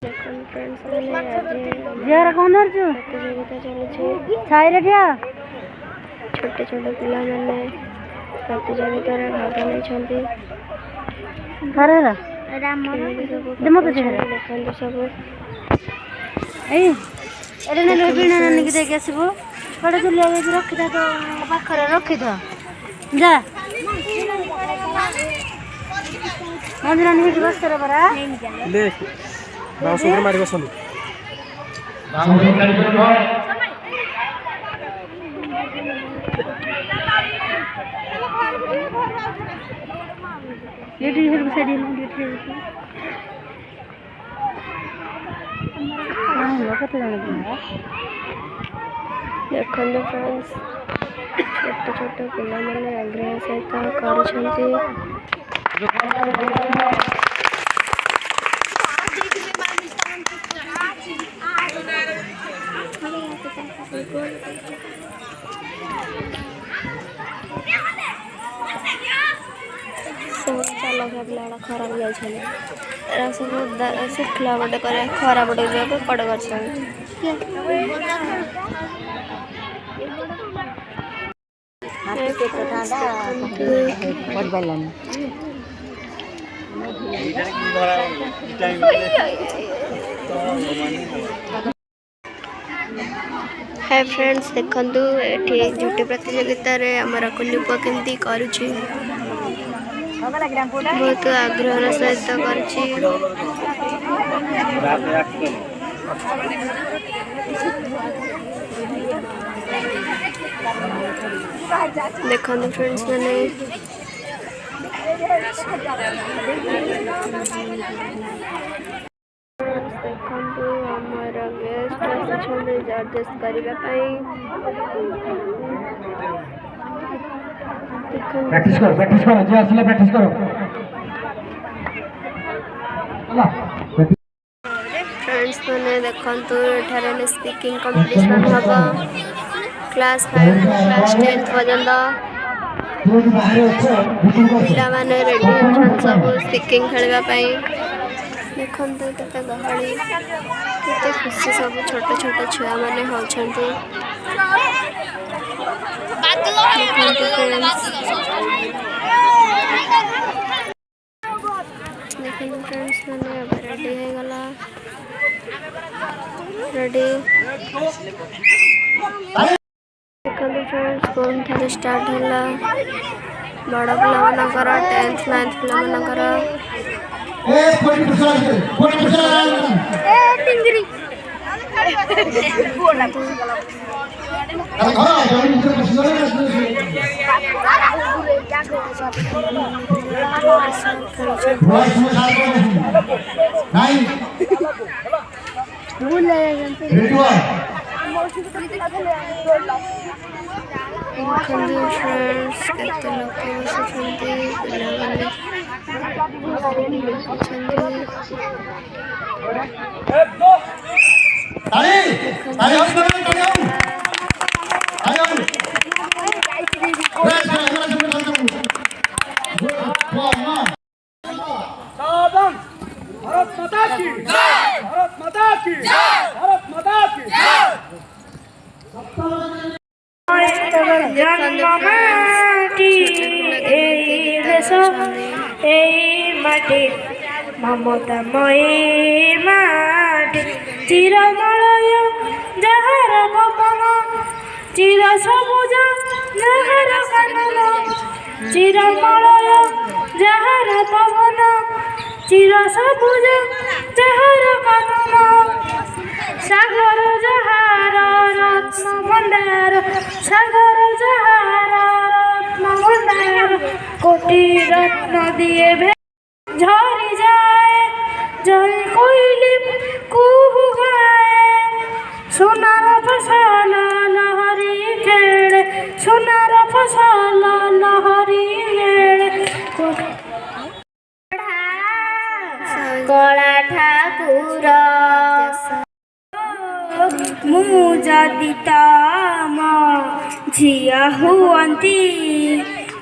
ପ୍ରତିଯୋଗିତା ଚାଲିଛି ଛୋଟ ଛୋଟ ପିଲାମାନେ ପ୍ରତିଯୋଗିତାରେ ଭାଗ ନେଇଛନ୍ତି। ଦେଖନ୍ତୁ ସବୁ ଦେଇକି ଆସିବୁ ରଖିଥା ତ ପାଖରେ ରଖିଥା ଯା ମନ୍ଦିରାନୀ ହେଇଠି ବସିରେ ପରା ମାରି ବସନ୍ତୁ। ଦେଖନ୍ତୁ ଫ୍ରେଣ୍ଡସ୍, ଛୋଟ ଛୋଟ ପିଲାମାନେ ଆଗ୍ରହ ସହିତ କରୁଛନ୍ତି। ଚାଲ ପିଲା ଖରାପ ଯାଇଛନ୍ତି, ଏରା ସବୁ ଶୁଖିଲା ଗୋଟେ କରି ଖରା ପଟେ ଯିବାକୁ ଏପଟେ କରିଛନ୍ତି। हाय फ्रेंड्स, देखंतु एठी झुटी प्रतियोगिता रे हमर कुलुप केमती करूची, बहुत आग्रह सहित करूची। देखंतु फ्रेंड्स मैंने देखंतु हमर गेस्ट आछंदे जजेस करिबा पई। प्रैक्टिस करो जे आसले प्रैक्टिस करो। फ्रेंड्स मैंने देखंतु एठारे स्पीकिंग कंपटीशन हबा क्लास 5 क्लास 10 पर्यंत पिला माने रेडी होछन सब स्पीकिंग खेलबा पई। देखंतु केते गहली केते खुशी सब छोट छोट छुआ माने होछंती। देखंतु फ्रेंड्स मैंने अब रेडी हो गला रेडी। देखंतु फ्रेंड्स कौन थारे स्टार्ट होला बड़ा पिला मानकर 10th 9th पिला मानकर फ्रेंड्स केते लोक बसुछंती पिलाମାନେ भारत माता की जय, भारत माता की जय, भारत माता की जय। ममतामयी माटी चिरमलय जहार पवन चिर सबुज जहार कानन चिरमलय जहार पवन चिर सबुज जहार कानन सागर जहार रत्न भंडार सागर जहार रत्न भंडार कोटि रत्न दिए झरी जाए जय कोइली कुहू गाए सोनार फसल लहरी खेड़े सोनार फसल लहरी खेड़े कला ठाकुर मु जदि तम झिया हुअंती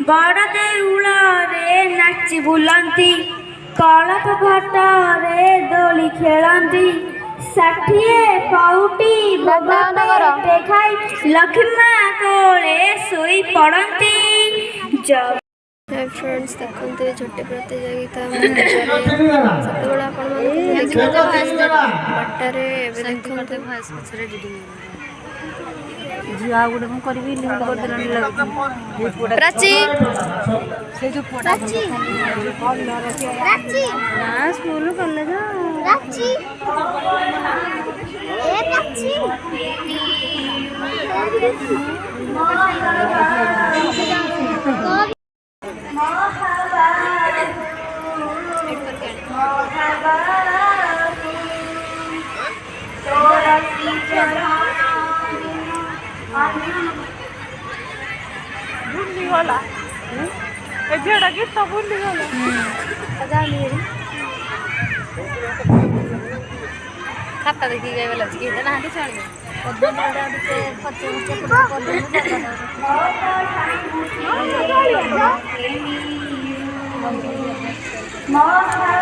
बड़ देउल रे नाची बुलंती କଳପ ଭାଟରେ ଦୋଳି ଖେଳନ୍ତି, 60 ପାଉଟି ଭୋଗ ପେଟେ ଖାଇ ଲକ୍ଷ୍ମୀ ମା କୋଳେ ଶୋଇ ପଡ଼ନ୍ତି। फ्रेंड्स देखते झोटी प्रतियोगिता सेତେବେଳେ ଆପଣମାନଙ୍କୁ ଦେଖିବାକୁ ବାଟରେ ଏବେ ଦେଖନ୍ତୁ प्राची स्कूल कॉलेज भूलीगला ए झीटा गीत भूलीगला खाता देखी गए वाला गीत ना चलिए महाभारत